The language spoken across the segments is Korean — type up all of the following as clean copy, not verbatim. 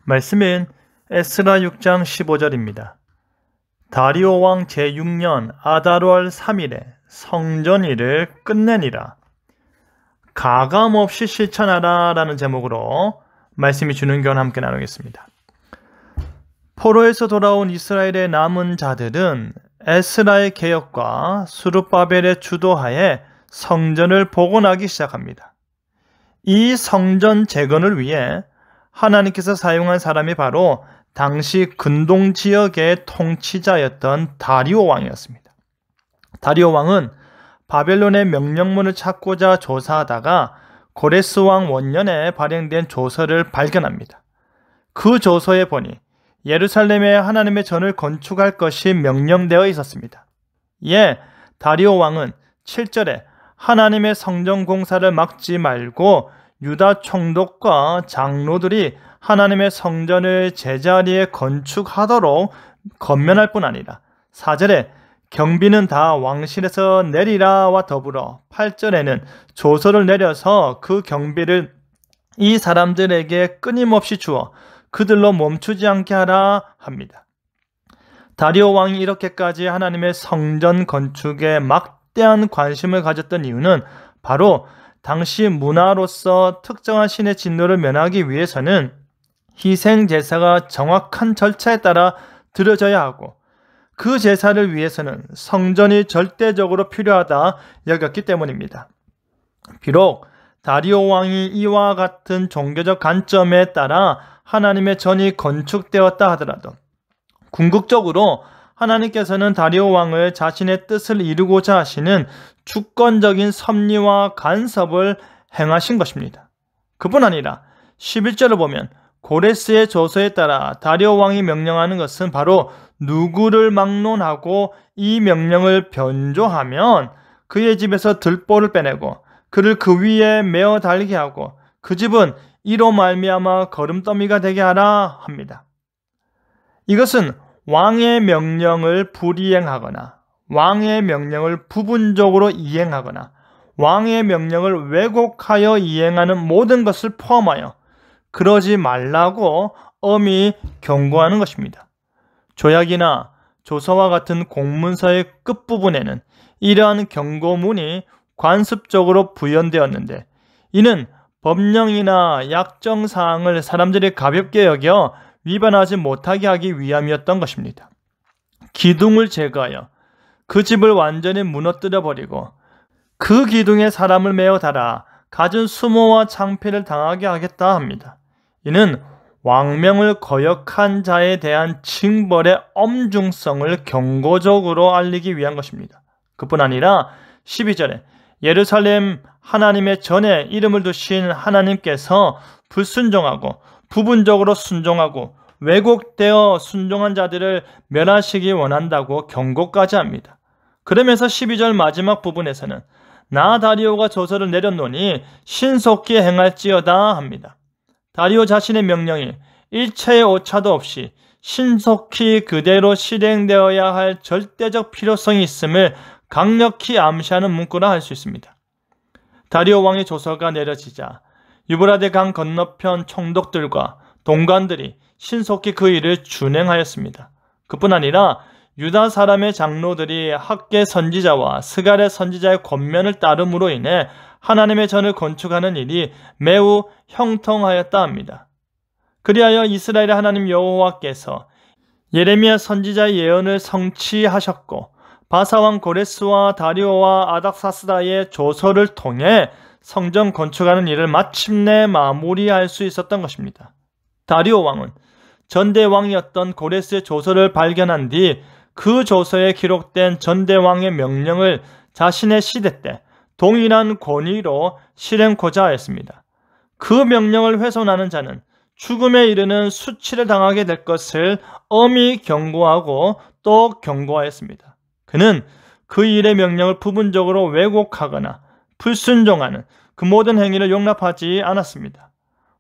말씀은 에스라 6장 15절입니다. 다리오 왕 제6년 아달월 3일에 성전일을 끝내니라. 가감없이 실천하라 라는 제목으로 말씀이 주는 교훈 함께 나누겠습니다. 포로에서 돌아온 이스라엘의 남은 자들은 에스라의 개혁과 스룹바벨의 주도하에 성전을 복원하기 시작합니다. 이 성전 재건을 위해 하나님께서 사용한 사람이 바로 당시 근동 지역의 통치자였던 다리오 왕이었습니다. 다리오 왕은 바벨론의 명령문을 찾고자 조사하다가 고레스 왕 원년에 발행된 조서를 발견합니다. 그 조서에 보니 예루살렘에 하나님의 전을 건축할 것이 명령되어 있었습니다. 이에 다리오 왕은 7절에 하나님의 성전 공사를 막지 말고 유다 총독과 장로들이 하나님의 성전을 제자리에 건축하도록 건면할 뿐 아니라 4절에 경비는 다 왕실에서 내리라와 더불어 8절에는 조서를 내려서 그 경비를 이 사람들에게 끊임없이 주어 그들로 멈추지 않게 하라 합니다. 다리오 왕이 이렇게까지 하나님의 성전 건축에 막대한 관심을 가졌던 이유는 바로 당시 문화로서 특정한 신의 진노를 면하기 위해서는 희생 제사가 정확한 절차에 따라 드려져야 하고 그 제사를 위해서는 성전이 절대적으로 필요하다 여겼기 때문입니다. 비록 다리오 왕이 이와 같은 종교적 관점에 따라 하나님의 전이 건축되었다 하더라도 궁극적으로 하나님께서는 다리오 왕을 자신의 뜻을 이루고자 하시는 주권적인 섭리와 간섭을 행하신 것입니다. 그뿐 아니라 11절을 보면 고레스의 조서에 따라 다리오 왕이 명령하는 것은 바로 누구를 막론하고 이 명령을 변조하면 그의 집에서 들보를 빼내고 그를 그 위에 메어 달리게 하고 그 집은 이로 말미암아 거름더미가 되게 하라 합니다. 이것은 왕의 명령을 불이행하거나 왕의 명령을 부분적으로 이행하거나 왕의 명령을 왜곡하여 이행하는 모든 것을 포함하여 그러지 말라고 엄히 경고하는 것입니다. 조약이나 조서와 같은 공문서의 끝부분에는 이러한 경고문이 관습적으로 부연되었는데 이는 법령이나 약정사항을 사람들이 가볍게 여겨 위반하지 못하게 하기 위함이었던 것입니다. 기둥을 제거하여 그 집을 완전히 무너뜨려 버리고 그 기둥에 사람을 메어 달아 갖은 수모와 창피를 당하게 하겠다 합니다. 이는 왕명을 거역한 자에 대한 징벌의 엄중성을 경고적으로 알리기 위한 것입니다. 그뿐 아니라 12절에 예루살렘 하나님의 전에 이름을 두신 하나님께서 불순종하고 부분적으로 순종하고 왜곡되어 순종한 자들을 멸하시기 원한다고 경고까지 합니다. 그러면서 12절 마지막 부분에서는 나 다리오가 조서를 내렸노니 신속히 행할지어다 합니다. 다리오 자신의 명령이 일체의 오차도 없이 신속히 그대로 실행되어야 할 절대적 필요성이 있음을 강력히 암시하는 문구라 할 수 있습니다. 다리오 왕의 조서가 내려지자 유브라데 강 건너편 총독들과 동관들이 신속히 그 일을 준행하였습니다. 그뿐 아니라 유다 사람의 장로들이 학계 선지자와 스갈의 선지자의 권면을 따름으로 인해 하나님의 전을 건축하는 일이 매우 형통하였다 합니다. 그리하여 이스라엘의 하나님 여호와께서 예레미야 선지자의 예언을 성취하셨고 바사왕 고레스와 다리오와 아닥사스다의 조서를 통해 성전 건축하는 일을 마침내 마무리할 수 있었던 것입니다. 다리오 왕은 전대왕이었던 고레스의 조서를 발견한 뒤 그 조서에 기록된 전대왕의 명령을 자신의 시대 때 동일한 권위로 실행코자 하였습니다. 그 명령을 훼손하는 자는 죽음에 이르는 수치를 당하게 될 것을 엄히 경고하고 또 경고하였습니다. 그는 그 일의 명령을 부분적으로 왜곡하거나 불순종하는 그 모든 행위를 용납하지 않았습니다.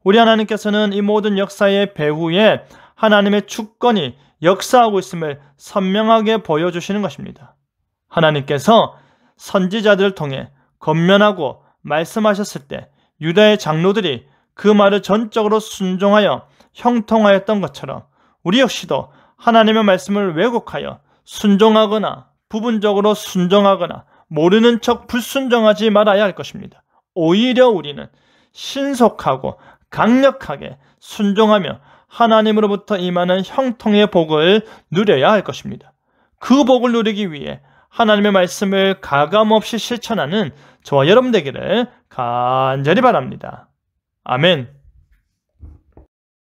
우리 하나님께서는 이 모든 역사의 배후에 하나님의 주권이 역사하고 있음을 선명하게 보여주시는 것입니다. 하나님께서 선지자들을 통해 권면하고 말씀하셨을 때 유다의 장로들이 그 말을 전적으로 순종하여 형통하였던 것처럼 우리 역시도 하나님의 말씀을 왜곡하여 순종하거나 부분적으로 순종하거나 모르는 척 불순종하지 말아야 할 것입니다. 오히려 우리는 신속하고 강력하게 순종하며 하나님으로부터 임하는 형통의 복을 누려야 할 것입니다. 그 복을 누리기 위해 하나님의 말씀을 가감없이 실천하는 저와 여러분 되기를 간절히 바랍니다. 아멘.